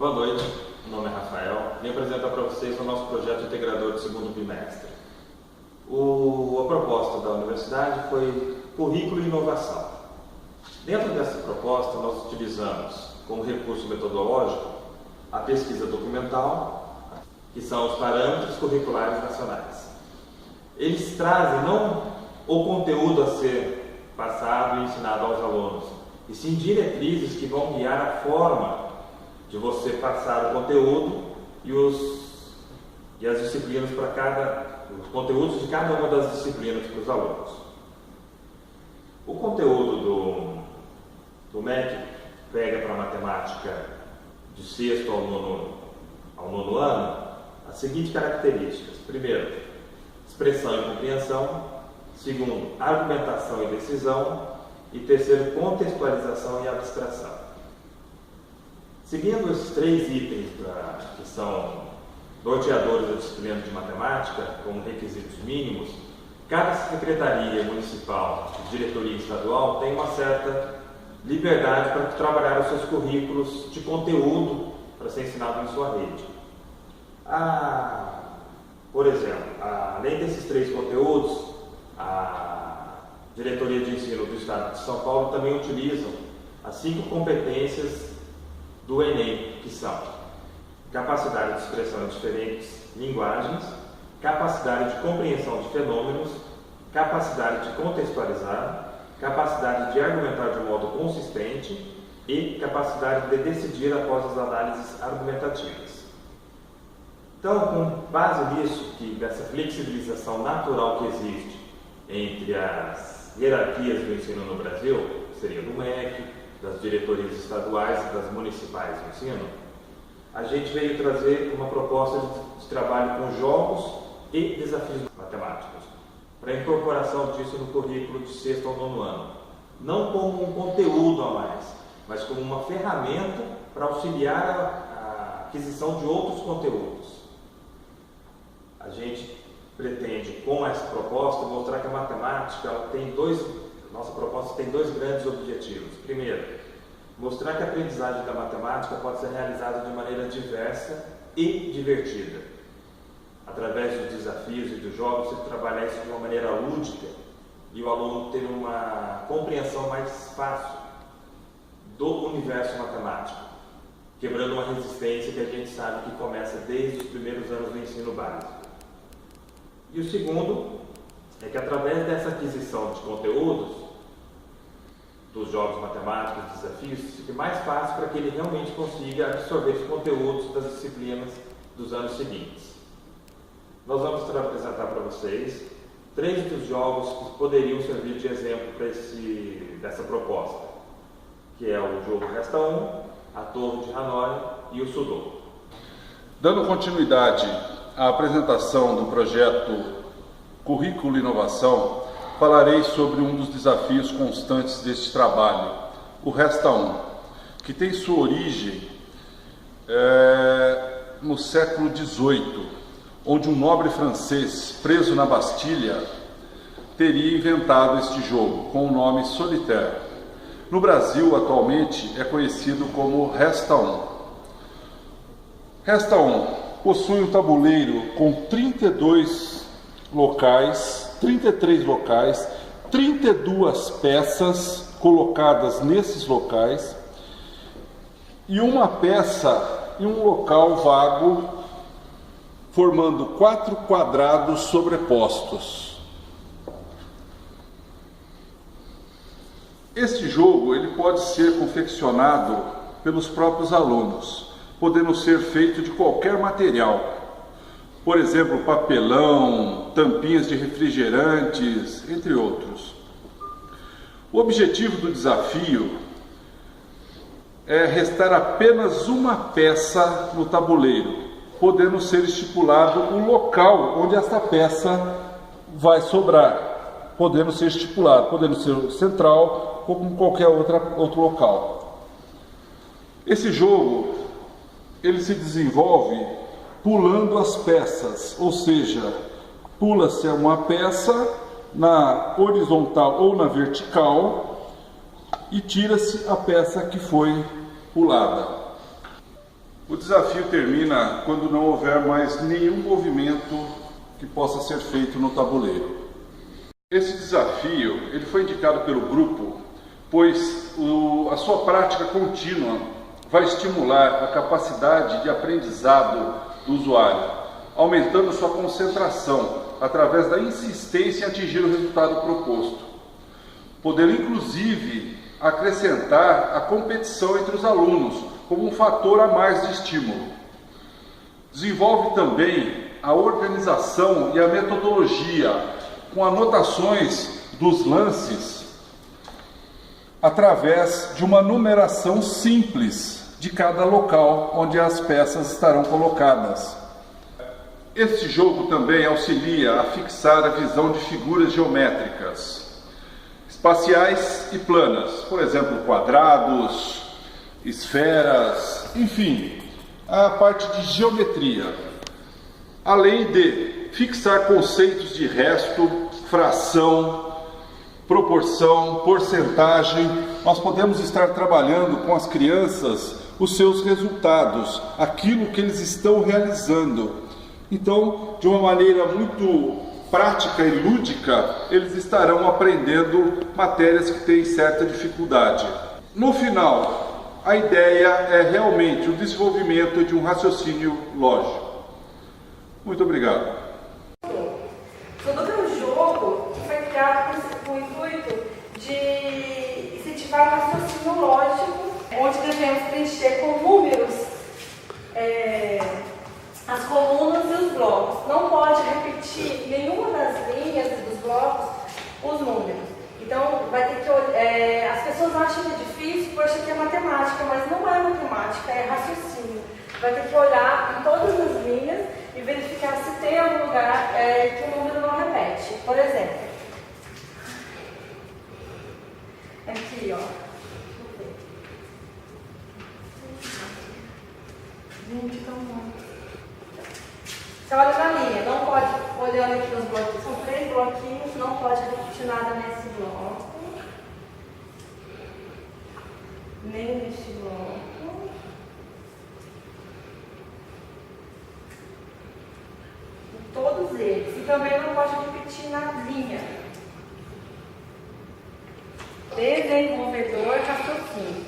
Boa noite, meu nome é Rafael. Vim apresentar para vocês o nosso projeto integrador de segundo bimestre. A proposta da universidade foi currículo e inovação. Dentro dessa proposta, nós utilizamos como recurso metodológico a pesquisa documental, que são os parâmetros curriculares nacionais. Eles trazem não o conteúdo a ser passado e ensinado aos alunos, e sim diretrizes que vão guiar a forma de você passar o conteúdo e as disciplinas os conteúdos de cada uma das disciplinas para os alunos. O conteúdo do MEC pega para a matemática de sexto ao nono ano as seguintes características. Primeiro, expressão e compreensão. Segundo, argumentação e decisão. E terceiro, contextualização e abstração. Seguindo esses três itens que são norteadores da disciplina de matemática, como requisitos mínimos, cada secretaria municipal e diretoria estadual tem uma certa liberdade para trabalhar os seus currículos de conteúdo para ser ensinado em sua rede. Por exemplo, além desses três conteúdos, a diretoria de ensino do Estado de São Paulo também utiliza as 5 competências do Enem, que são capacidade de expressão em diferentes linguagens, capacidade de compreensão de fenômenos, capacidade de contextualizar, capacidade de argumentar de modo consistente e capacidade de decidir após as análises argumentativas. Então, com base nisso, dessa flexibilização natural que existe entre as hierarquias do ensino no Brasil, que seria do MEC, das diretorias estaduais e das municipais de ensino, a gente veio trazer uma proposta de trabalho com jogos e desafios matemáticos, para a incorporação disso no currículo de sexto ao nono ano. Não como um conteúdo a mais, mas como uma ferramenta para auxiliar a aquisição de outros conteúdos. A gente pretende, com essa proposta, mostrar que a matemática nossa proposta tem dois grandes objetivos. Primeiro, mostrar que a aprendizagem da matemática pode ser realizada de maneira diversa e divertida. Através dos desafios e dos jogos, você trabalhar isso de uma maneira lúdica e o aluno ter uma compreensão mais fácil do universo matemático, quebrando uma resistência que a gente sabe que começa desde os primeiros anos do ensino básico. E o segundo é que através dessa aquisição de conteúdos, dos jogos matemáticos, dos desafios, fique mais fácil para que ele realmente consiga absorver os conteúdos das disciplinas dos anos seguintes. Nós vamos apresentar para vocês 3 dos jogos que poderiam servir de exemplo para dessa proposta, que é o jogo Resta 1, a Torre de Hanoi e o Sudoku. Dando continuidade à apresentação do projeto Currículo e Inovação, falarei sobre um dos desafios constantes deste trabalho, o Resta 1, que tem sua origem no século XVIII, onde um nobre francês preso na Bastilha teria inventado este jogo com o nome Solitaire. No Brasil, atualmente, é conhecido como Resta 1. Resta 1 possui um tabuleiro com 33 locais, 32 peças colocadas nesses locais e uma peça em um local vago, formando 4 quadrados sobrepostos. Este jogo ele pode ser confeccionado pelos próprios alunos, podendo ser feito de qualquer material. Por exemplo, papelão, tampinhas de refrigerantes, entre outros. O objetivo do desafio é restar apenas uma peça no tabuleiro, podendo ser estipulado o local onde essa peça vai sobrar, podendo ser central ou com qualquer outro local. Esse jogo ele se desenvolve pulando as peças, ou seja, pula-se uma peça na horizontal ou na vertical e tira-se a peça que foi pulada. O desafio termina quando não houver mais nenhum movimento que possa ser feito no tabuleiro. Esse desafio ele foi indicado pelo grupo, pois a sua prática contínua vai estimular a capacidade de aprendizado do usuário, aumentando sua concentração através da insistência em atingir o resultado proposto, podendo inclusive acrescentar a competição entre os alunos como um fator a mais de estímulo. Desenvolve também a organização e a metodologia com anotações dos lances através de uma numeração simples de cada local onde as peças estarão colocadas. Este jogo também auxilia a fixar a visão de figuras geométricas, espaciais e planas, por exemplo, quadrados, esferas, enfim, a parte de geometria, além de fixar conceitos de resto, fração, proporção, porcentagem. Nós podemos estar trabalhando com as crianças os seus resultados, aquilo que eles estão realizando. Então, de uma maneira muito prática e lúdica, eles estarão aprendendo matérias que têm certa dificuldade. No final, a ideia é realmente o desenvolvimento de um raciocínio lógico. Muito obrigado. Sudoku é um jogo que foi criado com o intuito de incentivar o raciocínio lógico, onde devemos preencher com números as colunas e os blocos. Não pode repetir nenhuma das linhas dos blocos os números. Então, vai ter que as pessoas acham que é difícil, poxa, que é matemática, mas não é matemática, é raciocínio. Vai ter que olhar em todas as linhas e verificar se tem algum lugar que o número não repete. Por exemplo, aqui, ó. 20 tão bom. Você olha na linha, não pode, olhando aqui nos bloquinhos, são 3 bloquinhos, não pode repetir nada nesse bloco, nem neste bloco, todos eles, e também não pode repetir na linha. Desenvolvedor de raciocínio.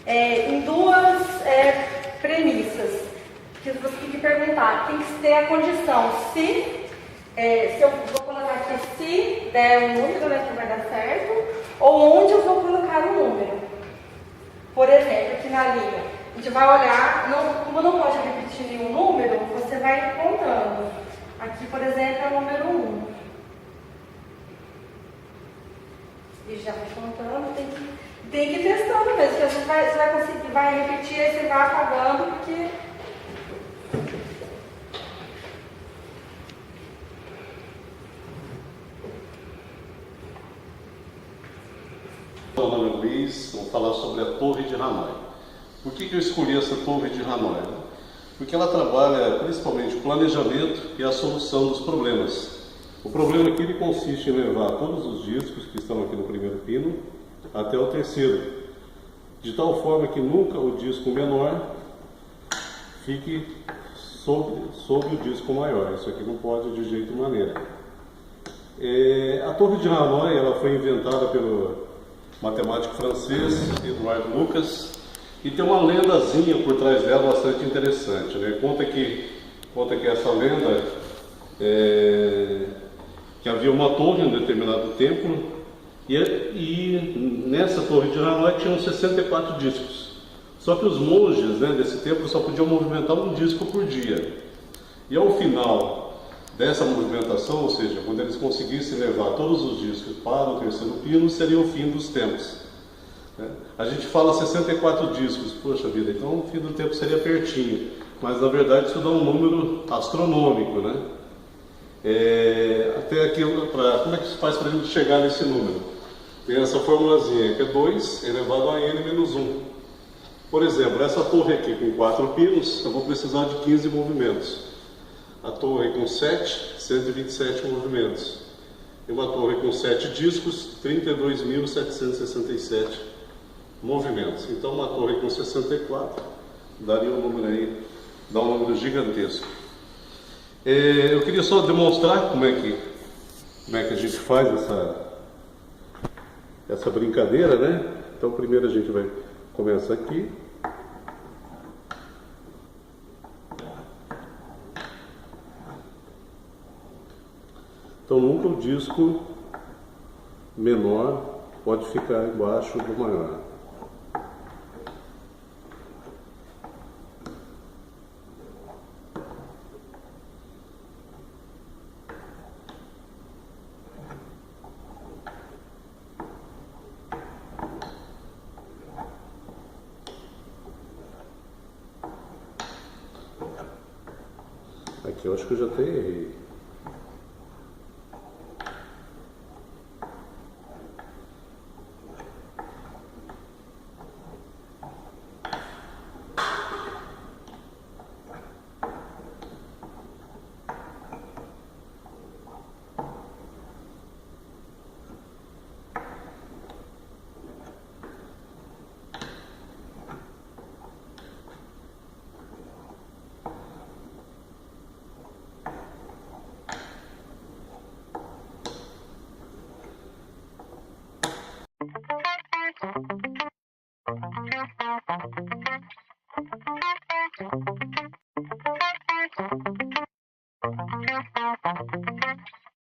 Em duas premissas. Que você tem que perguntar, tem que ter a condição, se eu vou colocar aqui, se der um número, né, que vai dar certo, ou onde eu vou colocar o número. Por exemplo, aqui na linha, a gente vai olhar, como não pode repetir nenhum número, você vai contando. Aqui, por exemplo, é o número 1. E já vai contando, tem que ir testando mesmo, que você vai conseguir, vai repetir, aí você vai apagando, porque... Meu nome é Luiz, vou falar sobre a Torre de Hanoi. Por que eu escolhi essa Torre de Hanoi? Porque ela trabalha principalmente o planejamento e a solução dos problemas. O problema aqui ele consiste em levar todos os discos que estão aqui no primeiro pino até o terceiro, de tal forma que nunca o disco menor fique sobre o disco maior. Isso aqui não pode de jeito maneira. A Torre de Hanoi ela foi inventada pelo matemático francês Edouard Lucas e tem uma lendazinha por trás dela bastante interessante, né? Conta que essa lenda que havia uma torre em um determinado templo e nessa Torre de Hanoi tinham 64 discos. Só que os monges, né, desse templo só podiam movimentar um disco por dia. E ao final dessa movimentação, ou seja, quando eles conseguissem levar todos os discos para o terceiro pino, seria o fim dos tempos. A gente fala 64 discos, poxa vida, então o fim do tempo seria pertinho, mas na verdade isso dá um número astronômico, né? Até aqui, como é que se faz para a gente chegar nesse número? Tem essa formulazinha, que é 2 elevado a n menos 1. Por exemplo, essa torre aqui com 4 pinos, eu vou precisar de 15 movimentos. A torre com 7, 127 movimentos. E uma torre com 7 discos, 32.767 movimentos. Então uma torre com 64 daria um número aí, dá um número gigantesco. Eu queria só demonstrar como é que a gente faz essa brincadeira, né? Então primeiro a gente vai começar aqui. Então nunca o disco menor pode ficar embaixo do maior. Aqui eu acho que eu já até errei.